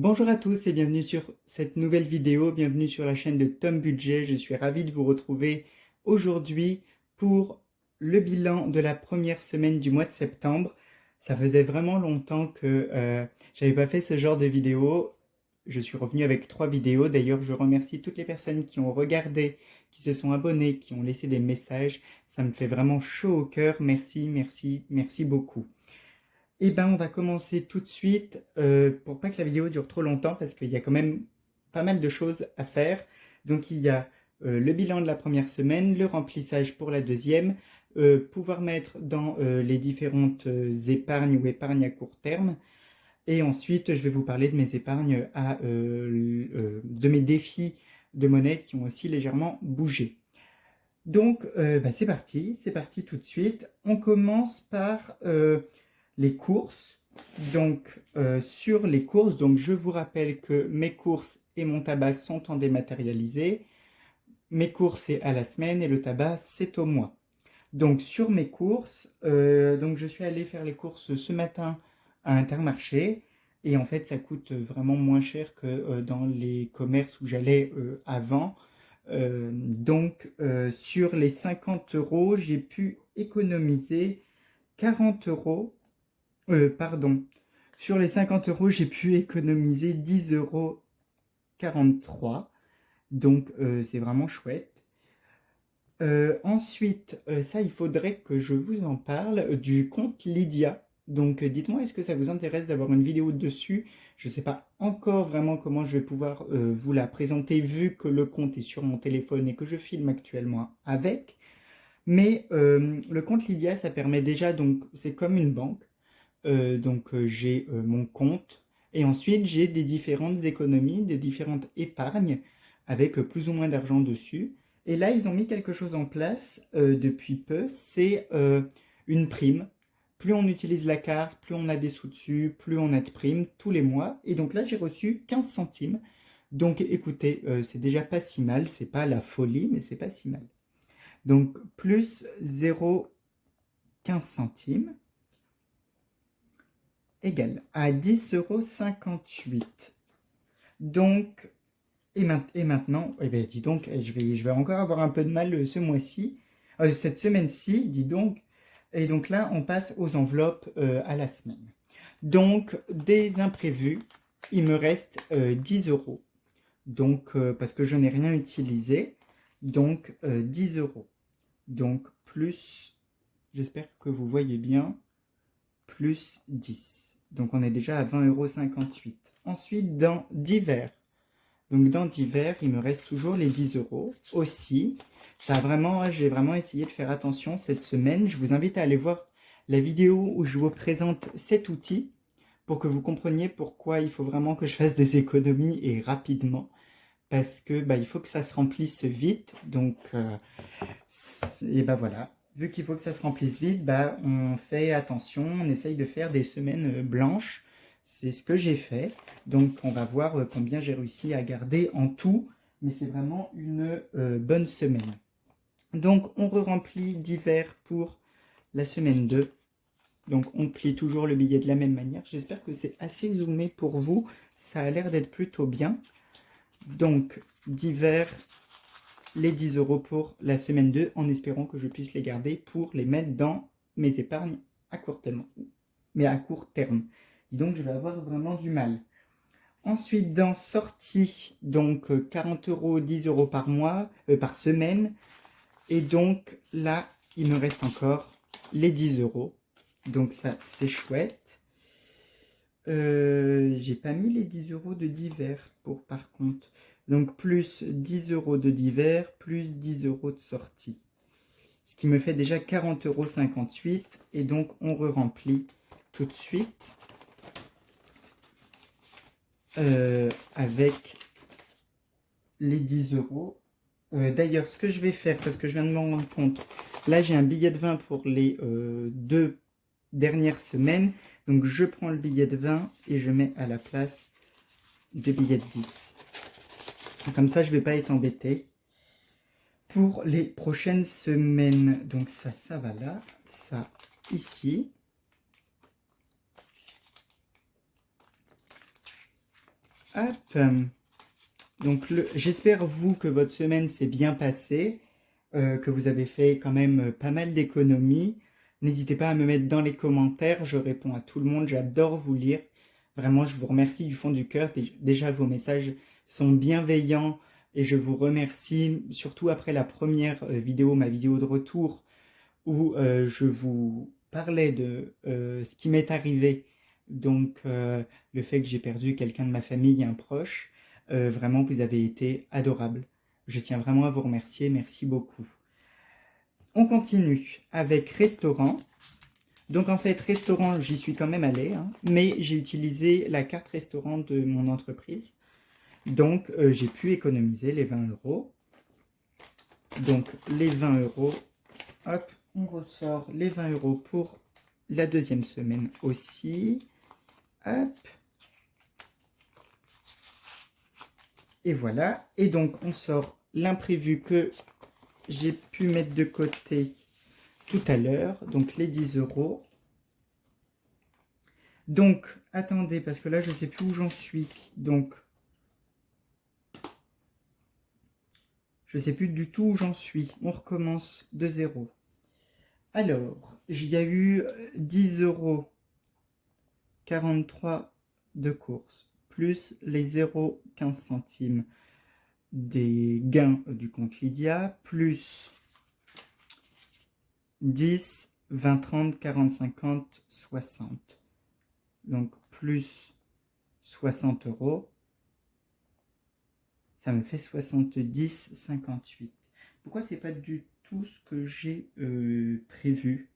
Bonjour à tous et bienvenue sur cette nouvelle vidéo, bienvenue sur la chaîne de Tom Budget. Je suis ravi de vous retrouver aujourd'hui pour le bilan de la première semaine du mois de septembre. Ça faisait vraiment longtemps que j'avais pas fait ce genre de vidéo. Je suis revenu avec 3 vidéos. D'ailleurs, je remercie toutes les personnes qui ont regardé, qui se sont abonnées, qui ont laissé des messages. Ça me fait vraiment chaud au cœur. Merci, merci, merci beaucoup. Eh ben, on va commencer tout de suite, pour pas que la vidéo dure trop longtemps, parce qu'il y a quand même pas mal de choses à faire. Donc il y a le bilan de la première semaine, le remplissage pour la deuxième, pouvoir mettre dans les différentes épargnes ou épargnes à court terme. Et ensuite, je vais vous parler de mes épargnes de mes défis de monnaie qui ont aussi légèrement bougé. Donc, c'est parti tout de suite. On commence par les courses. Donc, sur les courses, donc je vous rappelle que mes courses et mon tabac sont en dématérialisé. Mes courses, c'est à la semaine et le tabac, c'est au mois. Donc, sur mes courses, donc je suis allé faire les courses ce matin à Intermarché. Et en fait, ça coûte vraiment moins cher que dans les commerces où j'allais avant. Sur les 50 euros, j'ai pu économiser 40 euros. Pardon. Sur les 50 euros, j'ai pu économiser 10,43 €. Donc, c'est vraiment chouette. Ensuite, ça, il faudrait que je vous en parle du compte Lydia. Donc, dites-moi, est-ce que ça vous intéresse d'avoir une vidéo dessus? Je ne sais pas encore vraiment comment je vais pouvoir vous la présenter vu que le compte est sur mon téléphone et que je filme actuellement avec. Mais le compte Lydia, ça permet déjà, donc c'est comme une banque. J'ai mon compte et ensuite j'ai des différentes économies, des différentes épargnes avec plus ou moins d'argent dessus. Et là, ils ont mis quelque chose en place depuis peu, c'est une prime. Plus on utilise la carte, plus on a des sous dessus, plus on a de primes tous les mois. Et donc là, j'ai reçu 15 centimes. Donc écoutez, c'est déjà pas si mal, c'est pas la folie, mais c'est pas si mal. Donc plus 0,15 centimes égale à 10,58 €. Donc, et maintenant, eh bien, dis donc, je vais encore avoir un peu de mal ce mois-ci, cette semaine-ci, dis donc. Et donc là, on passe aux enveloppes à la semaine. Donc, des imprévus, il me reste 10 euros. Donc, parce que je n'ai rien utilisé, donc 10 euros. Donc, plus, j'espère que vous voyez bien, plus 10. Donc on est déjà à 20,58 €. Ensuite, dans divers. Donc dans divers, il me reste toujours les 10 euros aussi. J'ai vraiment essayé de faire attention cette semaine. Je vous invite à aller voir la vidéo où je vous présente cet outil pour que vous compreniez pourquoi il faut vraiment que je fasse des économies et rapidement. Parce que il faut que ça se remplisse vite. Donc, et voilà. Vu qu'il faut que ça se remplisse vite, on fait attention, on essaye de faire des semaines blanches. C'est ce que j'ai fait. Donc, on va voir combien j'ai réussi à garder en tout. Mais c'est vraiment une bonne semaine. Donc, on re-remplit divers pour la semaine 2. Donc, on plie toujours le billet de la même manière. J'espère que c'est assez zoomé pour vous. Ça a l'air d'être plutôt bien. Donc, divers, les 10 euros pour la semaine 2, en espérant que je puisse les garder pour les mettre dans mes épargnes à court terme. Mais à court terme. Dis donc, je vais avoir vraiment du mal. Ensuite, dans sortie, donc 40 euros, 10 euros par mois, par semaine. Et donc là, il me reste encore les 10 euros. Donc ça, c'est chouette. J'ai pas mis les 10 euros de divers par contre. Donc plus 10 euros de divers, plus 10 euros de sortie. Ce qui me fait déjà 40,58 €. Et donc on re-remplit tout de suite avec les 10 euros. D'ailleurs, ce que je vais faire, parce que je viens de me rendre compte, là j'ai un billet de 20 pour les 2 dernières semaines. Donc je prends le billet de 20 et je mets à la place des billets de 10. Comme ça, je ne vais pas être embêté pour les prochaines semaines. Donc ça va là, ça ici. Hop. Donc, j'espère, vous, que votre semaine s'est bien passée, que vous avez fait quand même pas mal d'économies. N'hésitez pas à me mettre dans les commentaires, je réponds à tout le monde, j'adore vous lire. Vraiment, je vous remercie du fond du cœur. Déjà, vos messages sont bienveillants et je vous remercie, surtout après la première vidéo, ma vidéo de retour, où je vous parlais de ce qui m'est arrivé. Donc, le fait que j'ai perdu quelqu'un de ma famille, un proche. Vraiment, vous avez été adorable. Je tiens vraiment à vous remercier. Merci beaucoup. On continue avec restaurant. Donc, en fait, restaurant, j'y suis quand même allé, hein, mais j'ai utilisé la carte restaurant de mon entreprise. Donc, j'ai pu économiser les 20 euros. Donc, les 20 euros, hop, on ressort les 20 euros pour la deuxième semaine aussi. Hop. Et voilà. Et donc, on sort l'imprévu que j'ai pu mettre de côté tout à l'heure. Donc, les 10 euros. Donc, attendez, parce que là, je ne sais plus où j'en suis. Donc, je ne sais plus du tout où j'en suis. On recommence de zéro. Alors, il y a eu 10 euros 43 de course, plus les 0,15 centimes des gains du compte Lydia, plus 10, 20, 30, 40, 50, 60. Donc plus 60 euros, ça me fait 70, 58. Pourquoi c'est pas du tout ce que j'ai prévu?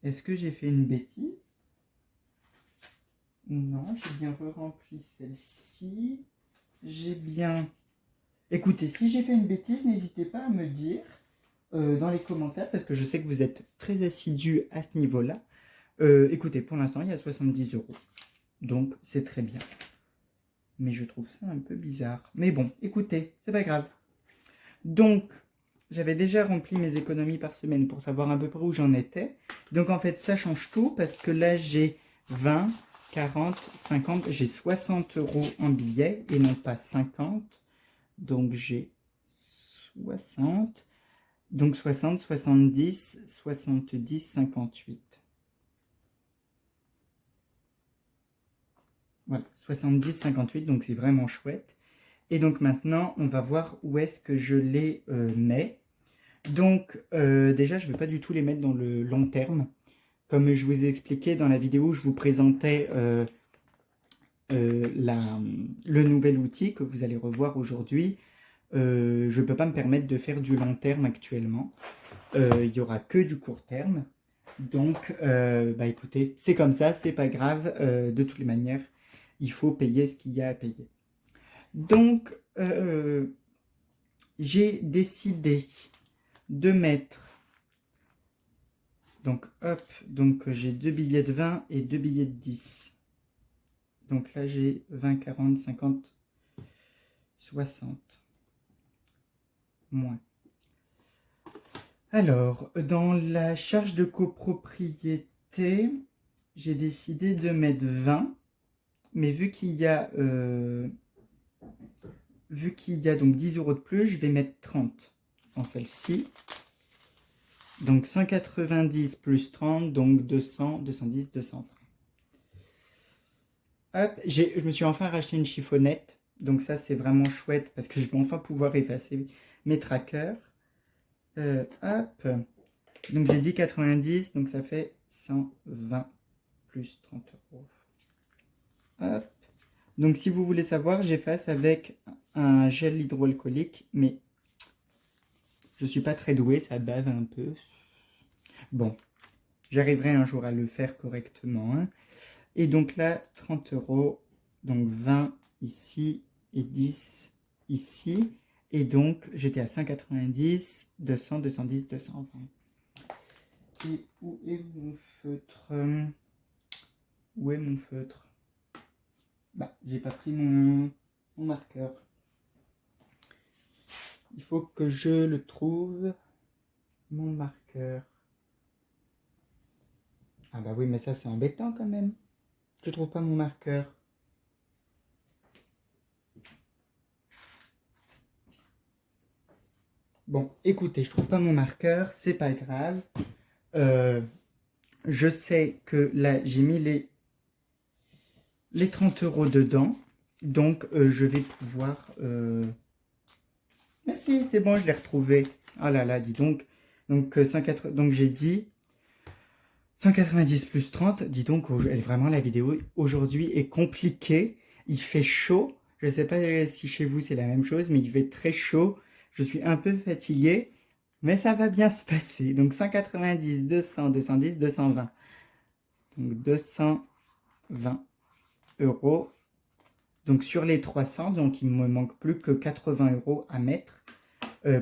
Est-ce que j'ai fait une bêtise? Non, j'ai bien rempli celle-ci. J'ai bien... Écoutez, si j'ai fait une bêtise, n'hésitez pas à me dire dans les commentaires, parce que je sais que vous êtes très assidus à ce niveau-là. Écoutez, pour l'instant, il y a 70 euros. Donc, c'est très bien. Mais je trouve ça un peu bizarre. Mais bon, écoutez, c'est pas grave. Donc, j'avais déjà rempli mes économies par semaine pour savoir à peu près où j'en étais. Donc, en fait, ça change tout parce que là, j'ai 20, 40, 50, j'ai 60 euros en billets et non pas 50. Donc, j'ai 60. Donc, 60, 70, 70, 58. Voilà, 70, 58, donc c'est vraiment chouette. Et donc maintenant, on va voir où est-ce que je les mets. Donc déjà, je ne vais pas du tout les mettre dans le long terme. Comme je vous ai expliqué dans la vidéo où je vous présentais le nouvel outil que vous allez revoir aujourd'hui, je ne peux pas me permettre de faire du long terme actuellement. Il n'y aura que du court terme. Donc, bah écoutez, c'est comme ça, c'est pas grave. De toutes les manières, il faut payer ce qu'il y a à payer. Donc, j'ai décidé de mettre, donc hop, donc j'ai 2 billets de 20 et 2 billets de 10. Donc là, j'ai 20, 40, 50, 60. Moins. Alors, dans la charge de copropriété, j'ai décidé de mettre 20. Mais vu qu'il y a donc 10 euros de plus, je vais mettre 30 dans celle-ci. Donc 190 plus 30, donc 200, 210, 220. Hop, je me suis enfin racheté une chiffonnette. Donc ça, c'est vraiment chouette parce que je vais enfin pouvoir effacer mes trackers. Hop. Donc j'ai dit 90, donc ça fait 120 plus 30 euros. Hop. Donc si vous voulez savoir, j'efface avec un gel hydroalcoolique, mais je suis pas très doué, ça bave un peu. Bon, j'arriverai un jour à le faire correctement. Hein. Et donc là, 30 euros, donc 20 ici et 10 ici. Et donc, j'étais à 190, 200, 210, 220. Et où est mon feutre? Où est mon feutre? Bah, j'ai pas pris mon marqueur. Il faut que je le trouve, mon marqueur. Ah bah oui, mais ça c'est embêtant quand même. Je trouve pas mon marqueur. Bon, écoutez, je trouve pas mon marqueur, c'est pas grave. Euh, je sais que là, j'ai mis les 30 € dedans. Donc, je vais pouvoir... Mais si, c'est bon, je l'ai retrouvé. Ah là là, dis donc. Donc, donc j'ai dit 190 plus 30. Dis donc, vraiment, la vidéo aujourd'hui est compliquée. Il fait chaud. Je ne sais pas si chez vous c'est la même chose, mais il fait très chaud. Je suis un peu fatigué, mais ça va bien se passer. Donc 190, 200, 210, 220. Donc 220 €. Donc sur les 300, donc il me manque plus que 80 € à mettre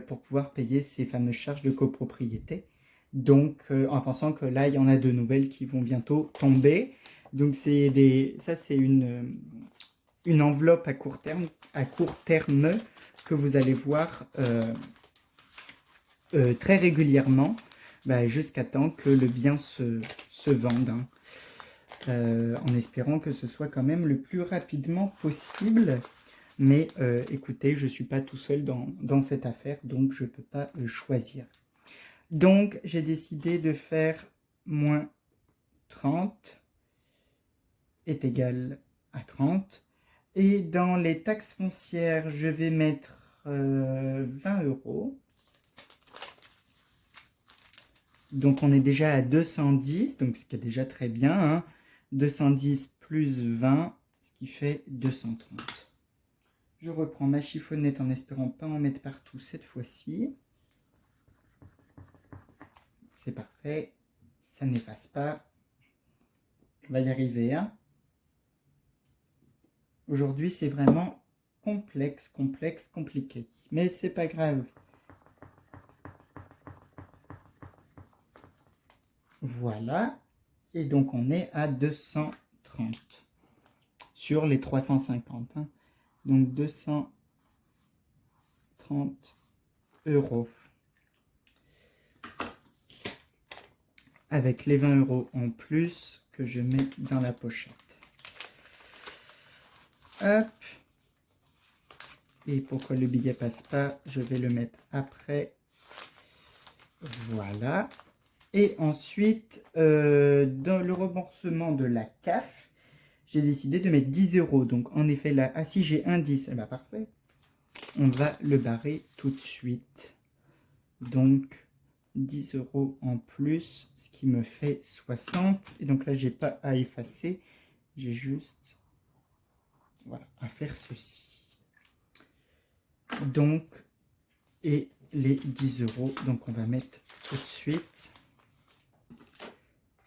pour pouvoir payer ces fameuses charges de copropriété. Donc en pensant que là, il y en a de nouvelles qui vont bientôt tomber. Donc ça c'est une enveloppe à court terme que vous allez voir très régulièrement jusqu'à temps que le bien se vende. Hein. En espérant que ce soit quand même le plus rapidement possible. Mais écoutez, je ne suis pas tout seul dans cette affaire, donc je ne peux pas choisir. Donc, j'ai décidé de faire moins 30 est égal à 30. Et dans les taxes foncières, je vais mettre 20 €. Donc, on est déjà à 210, donc ce qui est déjà très bien. Hein. 210 plus 20, ce qui fait 230. Je reprends ma chiffonnette en espérant pas en mettre partout cette fois-ci. C'est parfait. Ça n'efface pas. On va y arriver. Hein. Aujourd'hui, c'est vraiment complexe, compliqué. Mais c'est pas grave. Voilà. Et donc, on est à 230 sur les 350. Hein. Donc, 230 €. Avec les 20 € en plus que je mets dans la pochette. Hop. Et pour que le billet passe pas, je vais le mettre après. Voilà. Et ensuite, dans le remboursement de la CAF, j'ai décidé de mettre 10 €. Donc en effet, là, ah si j'ai un 10, eh ben parfait. On va le barrer tout de suite. Donc 10 € en plus, ce qui me fait 60. Et donc là, j'ai pas à effacer. J'ai juste à faire ceci. Donc, et les 10 €. Donc on va mettre tout de suite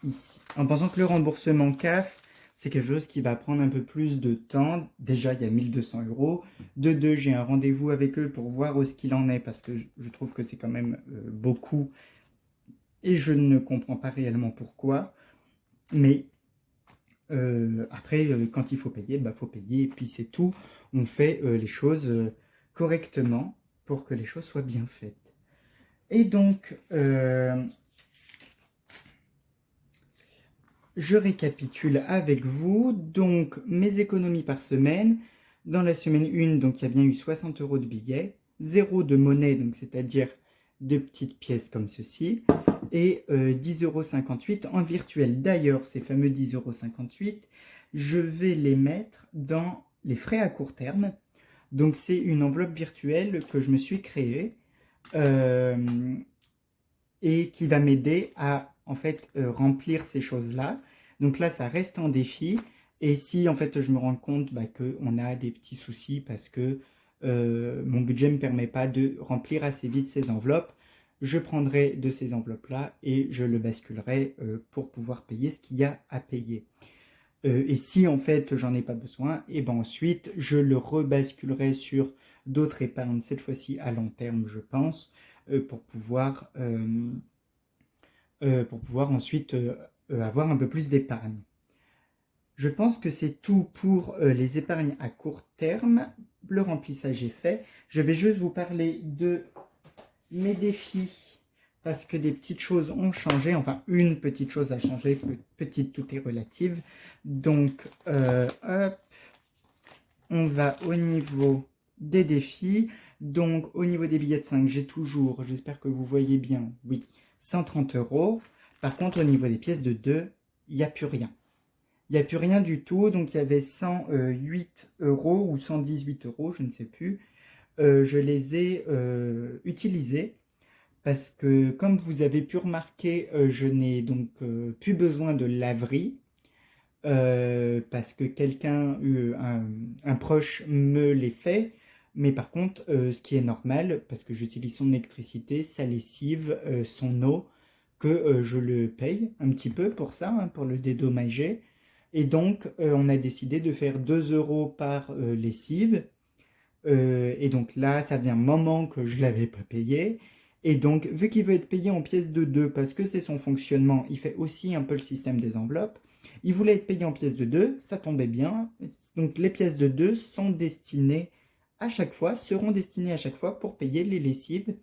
ici. En pensant que le remboursement CAF, c'est quelque chose qui va prendre un peu plus de temps. Déjà, il y a 1200 €. De deux, j'ai un rendez-vous avec eux pour voir où ce qu'il en est, parce que je trouve que c'est quand même beaucoup. Et je ne comprends pas réellement pourquoi. Mais après, quand il faut payer, faut payer. Et puis c'est tout. On fait les choses correctement pour que les choses soient bien faites. Et donc, je récapitule avec vous. Donc, mes économies par semaine. Dans la semaine 1, donc il y a bien eu 60 € de billets, 0 de monnaie, donc c'est-à-dire de petites pièces comme ceci, et 10,58 € en virtuel. D'ailleurs, ces fameux 10,58 €, je vais les mettre dans les frais à court terme. Donc, c'est une enveloppe virtuelle que je me suis créée et qui va m'aider à en fait remplir ces choses-là. Donc là, ça reste en défi. Et si en fait je me rends compte qu'on a des petits soucis parce que mon budget ne me permet pas de remplir assez vite ces enveloppes, je prendrai de ces enveloppes-là et je le basculerai pour pouvoir payer ce qu'il y a à payer. Et si en fait j'en ai pas besoin, et ensuite je le rebasculerai sur d'autres épargnes, cette fois-ci à long terme je pense, pour pouvoir ensuite avoir un peu plus d'épargne. Je pense que c'est tout pour les épargnes à court terme. Le remplissage est fait. Je vais juste vous parler de mes défis parce que des petites choses ont changé. Enfin, une petite chose a changé. Petite, tout est relative. Donc, hop, on va au niveau des défis. Donc, au niveau des billets de 5, j'ai toujours, j'espère que vous voyez bien, oui, 130 euros. Par contre, au niveau des pièces de 2, il n'y a plus rien. Il n'y a plus rien du tout. Donc, il y avait 108 euros ou 118 euros, je ne sais plus. Je les ai utilisés parce que, comme vous avez pu remarquer, je n'ai donc plus besoin de laverie. Parce que quelqu'un, un proche me les fait. Mais par contre, ce qui est normal, parce que j'utilise son électricité, sa lessive, son eau, que je le paye un petit peu pour ça, hein, pour le dédommager. Et donc, on a décidé de faire 2 euros par lessive. Et donc là, ça faisait un moment que je ne l'avais pas payé. Et donc, vu qu'il veut être payé en pièces de 2 parce que c'est son fonctionnement, il fait aussi un peu le système des enveloppes. Il voulait être payé en pièces de 2, ça tombait bien. Donc, les pièces de 2 sont destinées à chaque fois, seront destinées à chaque fois pour payer les lessives.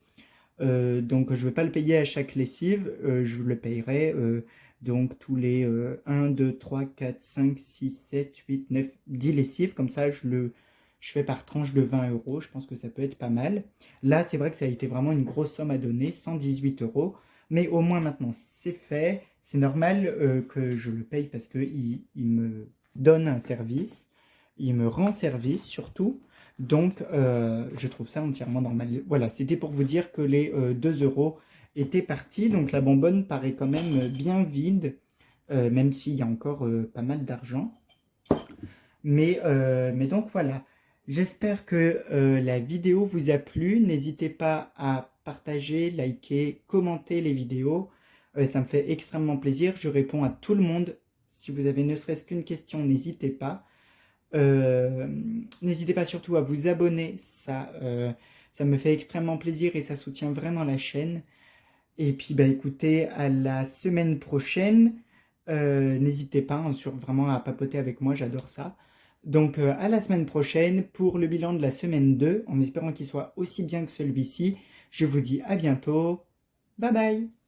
Donc, je ne vais pas le payer à chaque lessive, je le payerai donc tous les 1, 2, 3, 4, 5, 6, 7, 8, 9, 10 lessives. Comme ça, je fais par tranche de 20 euros. Je pense que ça peut être pas mal. Là, c'est vrai que ça a été vraiment une grosse somme à donner, 118 euros. Mais au moins maintenant, c'est fait. C'est normal que je le paye parce qu'il me donne un service. Il me rend service surtout. Donc, je trouve ça entièrement normal. Voilà, c'était pour vous dire que les 2 euros étaient partis. Donc, la bonbonne paraît quand même bien vide, même s'il y a encore pas mal d'argent. Mais donc voilà, j'espère que la vidéo vous a plu. N'hésitez pas à partager, liker, commenter les vidéos. Ça me fait extrêmement plaisir. Je réponds à tout le monde. Si vous avez ne serait-ce qu'une question, n'hésitez pas. Euh, N'hésitez pas surtout à vous abonner. Ça me fait extrêmement plaisir et ça soutient vraiment la chaîne. Et puis, bah, écoutez, à la semaine prochaine. N'hésitez pas hein, vraiment à papoter avec moi, j'adore ça. Donc, à la semaine prochaine pour le bilan de la semaine 2, en espérant qu'il soit aussi bien que celui-ci. Je vous dis à bientôt. Bye bye!